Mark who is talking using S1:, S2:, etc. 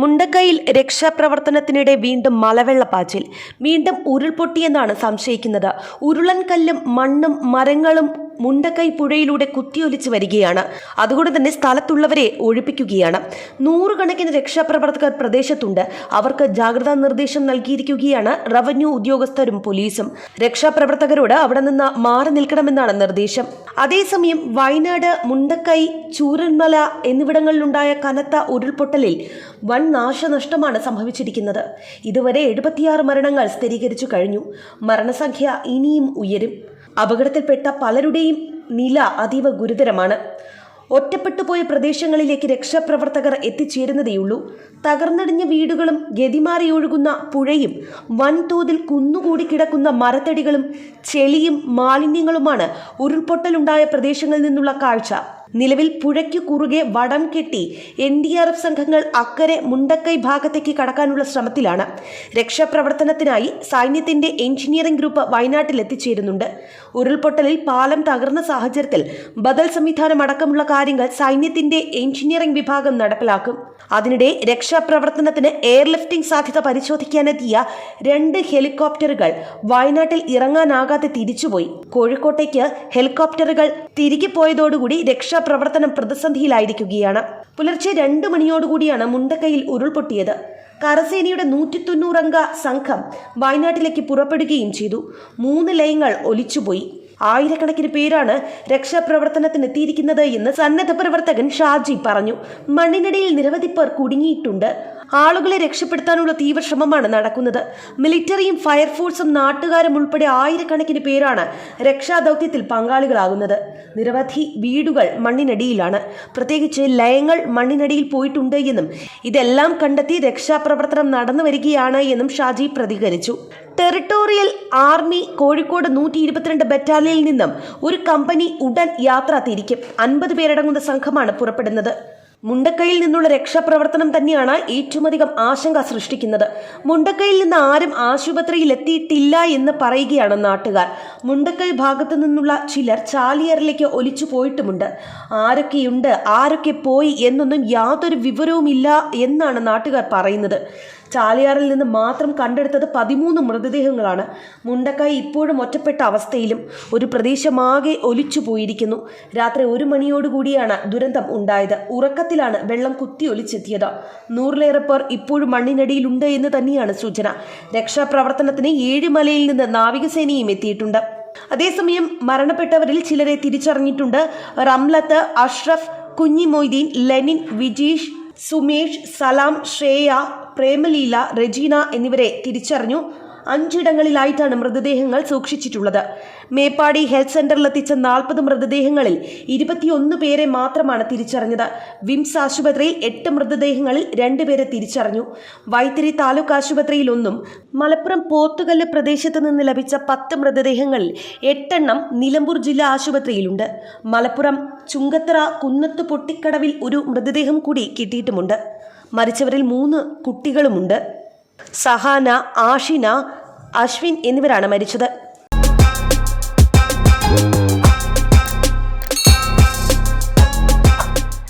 S1: മുണ്ടക്കൈയിൽ രക്ഷാപ്രവർത്തനത്തിനിടെ വീണ്ടും മലവെള്ളപ്പാച്ചിൽ. വീണ്ടും ഉരുൾപൊട്ടിയെന്നാണ് സംശയിക്കുന്നത്. ഉരുളൻകല്ലും മണ്ണും മരങ്ങളും മുണ്ടക്കൈ പുഴയിലൂടെ കുത്തിയൊലിച്ചു വരികയാണ്. അതുകൊണ്ട് തന്നെ സ്ഥലത്തുള്ളവരെ ഒഴിപ്പിക്കുകയാണ്. നൂറുകണക്കിന് രക്ഷാപ്രവർത്തകർ പ്രദേശത്തുണ്ട്. അവർക്ക് ജാഗ്രതാ നിർദ്ദേശം നൽകിയിരിക്കുകയാണ് റവന്യൂ ഉദ്യോഗസ്ഥരും പോലീസും. രക്ഷാപ്രവർത്തകരോട് അവിടെ നിന്ന് മാറി നിൽക്കണമെന്നാണ് നിർദ്ദേശം. അതേസമയം വയനാട്, മുണ്ടക്കൈ, ചൂരന്മല എന്നിവിടങ്ങളിലുണ്ടായ കനത്ത ഉരുൾപൊട്ടലിൽ വൻ നാശനഷ്ടമാണ് സംഭവിച്ചിരിക്കുന്നത്. ഇതുവരെ 76 മരണങ്ങൾ സ്ഥിരീകരിച്ചു കഴിഞ്ഞു. മരണസംഖ്യ ഇനിയും ഉയരും. അപകടത്തിൽപ്പെട്ട പലരുടെയും നില അതീവ ഗുരുതരമാണ്. ഒറ്റപ്പെട്ടുപോയ പ്രദേശങ്ങളിലേക്ക് രക്ഷാപ്രവർത്തകർ എത്തിച്ചേരുന്നതേയുള്ളൂ. തകർന്നടിഞ്ഞ വീടുകളും ഗതിമാറി ഒഴുകുന്ന പുഴയും വൻതോതിൽ കുന്നുകൂടി കിടക്കുന്ന മരത്തടികളും ചെളിയും മാലിന്യങ്ങളുമാണ് ഉരുൾപൊട്ടലുണ്ടായ പ്രദേശങ്ങളിൽ നിന്നുള്ള കാഴ്ച. നിലവിൽ പുഴയ്ക്കു കുറുകെ വടം കെട്ടി NDRF സംഘങ്ങൾ അക്കരെ മുണ്ടക്കൈ ഭാഗത്തേക്ക് കടക്കാനുള്ള ശ്രമത്തിലാണ്. രക്ഷാപ്രവർത്തനത്തിനായി സൈന്യത്തിന്റെ എഞ്ചിനീയറിംഗ് ഗ്രൂപ്പ് വയനാട്ടിൽ എത്തിച്ചേരുന്നുണ്ട്. ഉരുൾപൊട്ടലിൽ പാലം തകർന്ന സാഹചര്യത്തിൽ ബദൽ സംവിധാനം അടക്കമുള്ള കാര്യങ്ങൾ സൈന്യത്തിന്റെ എഞ്ചിനീയറിംഗ് വിഭാഗം നടപ്പിലാക്കും. അതിനിടെ രക്ഷാപ്രവർത്തനത്തിന് എയർലിഫ്റ്റിംഗ് സാധ്യത പരിശോധിക്കാനെത്തിയ 2 ഹെലികോപ്റ്ററുകൾ വയനാട്ടിൽ ഇറങ്ങാനാകാതെ തിരിച്ചുപോയി. കോഴിക്കോട്ടേക്ക് ഹെലികോപ്റ്ററുകൾ തിരികെ പോയതോടുകൂടി രക്ഷാപ്രവർത്തനം പ്രതിസന്ധിയിലായിരിക്കുകയാണ്. പുലർച്ചെ 2 മണിയോടുകൂടിയാണ് മുണ്ടക്കൈയിൽ ഉരുൾപൊട്ടിയത്. കരസേനയുടെ 190 അംഗ സംഘം വയനാട്ടിലേക്ക് പുറപ്പെടുകയും ചെയ്തു. 3 ലയങ്ങൾ ഒലിച്ചുപോയി. ആയിരക്കണക്കിന് പേരാണ് രക്ഷാപ്രവർത്തനത്തിനെത്തിയിരിക്കുന്നത് എന്ന് സന്നദ്ധ പ്രവർത്തകൻ ഷാജി പറഞ്ഞു. മണ്ണിനടിയിൽ നിരവധി പേർ കുടുങ്ങിയിട്ടുണ്ട്. ആളുകളെ രക്ഷപ്പെടുത്താനുള്ള തീവ്രശ്രമമാണ് നടക്കുന്നത്. മിലിറ്ററിയും ഫയർഫോഴ്സും നാട്ടുകാരും ഉൾപ്പെടെ ആയിരക്കണക്കിന് പേരാണ് രക്ഷാദൗത്യത്തിൽ പങ്കാളികളാകുന്നത്. നിരവധി വീടുകൾ മണ്ണിനടിയിലാണ്. പ്രത്യേകിച്ച് ലയങ്ങൾ മണ്ണിനടിയിൽ പോയിട്ടുണ്ട് എന്നും ഇതെല്ലാം കണ്ടെത്തി രക്ഷാപ്രവർത്തനം നടന്നു വരികയാണ് എന്നും ഷാജി പ്രതികരിച്ചു. ടെറിട്ടോറിയൽ ആർമി കോഴിക്കോട് 122 ബറ്റാലിയനിൽ നിന്നും ഒരു കമ്പനി ഉടൻ യാത്ര തിരിക്കും. 50 പേരടങ്ങുന്ന സംഘമാണ് പുറപ്പെടുന്നത്. മുണ്ടക്കൈയിൽ നിന്നുള്ള രക്ഷാപ്രവർത്തനം തന്നെയാണ് ഏറ്റവും അധികം ആശങ്ക സൃഷ്ടിക്കുന്നത്. മുണ്ടക്കൈയിൽ നിന്ന് ആരും ആശുപത്രിയിൽ എത്തിയിട്ടില്ല എന്ന് പറയുകയാണ് നാട്ടുകാർ. മുണ്ടക്കൈ ഭാഗത്തു നിന്നുള്ള ചിലർ ചാലിയാറിലേക്ക് ഒലിച്ചു പോയിട്ടുമുണ്ട്. ആരൊക്കെയുണ്ട്, ആരൊക്കെ പോയി എന്നൊന്നും യാതൊരു വിവരവുമില്ല എന്നാണ് നാട്ടുകാർ പറയുന്നത്. ചാലിയാറിൽ നിന്ന് മാത്രം കണ്ടെടുത്തത് 13 മൃതദേഹങ്ങളാണ്. മുണ്ടക്കൈ ഇപ്പോഴും ഒറ്റപ്പെട്ട അവസ്ഥയിലും. ഒരു പ്രദേശമാകെ ഒലിച്ചു പോയിരിക്കുന്നു. രാത്രി 1 മണിയോടുകൂടിയാണ് ദുരന്തം ഉണ്ടായത്. ഉറക്കത്തിലാണ് വെള്ളം കുത്തി ഒലിച്ചെത്തിയത്. 100-ലേറെ പേർ ഇപ്പോഴും മണ്ണിനടിയിലുണ്ട് എന്ന് തന്നെയാണ് സൂചന. രക്ഷാപ്രവർത്തനത്തിന് ഏഴിമലയിൽ നിന്ന് നാവികസേനയും എത്തിയിട്ടുണ്ട്. അതേസമയം മരണപ്പെട്ടവരിൽ ചിലരെ തിരിച്ചറിഞ്ഞിട്ടുണ്ട്. റംലത്ത്, അഷ്റഫ്, കുഞ്ഞി മൊയ്തീൻ, ലെനിൻ, വിജീഷ്, സുമേഷ്, സലാം, ശ്രേയ, പ്രേമലീല, റെജീന എന്നിവരെ തിരിച്ചറിഞ്ഞു. 5 ഇടങ്ങളിലായിട്ടാണ് മൃതദേഹങ്ങൾ സൂക്ഷിച്ചിട്ടുള്ളത്. മേപ്പാടി ഹെൽത്ത് സെന്ററിലെത്തിച്ച 40 മൃതദേഹങ്ങളിൽ 21 പേരെ മാത്രമാണ് തിരിച്ചറിഞ്ഞത്. വിംസ് ആശുപത്രിയിൽ 8 മൃതദേഹങ്ങളിൽ 2 പേരെ തിരിച്ചറിഞ്ഞു. വൈത്തിരി താലൂക്ക് ആശുപത്രിയിൽ 1, മലപ്പുറം പോത്തുകല്ല് പ്രദേശത്ത് നിന്ന് ലഭിച്ച 10 മൃതദേഹങ്ങളിൽ 8 എണ്ണം നിലമ്പൂർ ജില്ലാ ആശുപത്രിയിലുണ്ട്. മലപ്പുറം ചുങ്കത്തറ കുന്നത്ത് പൊട്ടിക്കടവിൽ ഒരു മൃതദേഹം കൂടി കിട്ടിയിട്ടുമുണ്ട്. മരിച്ചവരിൽ 3 കുട്ടികളുമുണ്ട്. സഹാന, ആഷിന, അശ്വിൻ എന്നിവരാണ് മരിച്ചത്.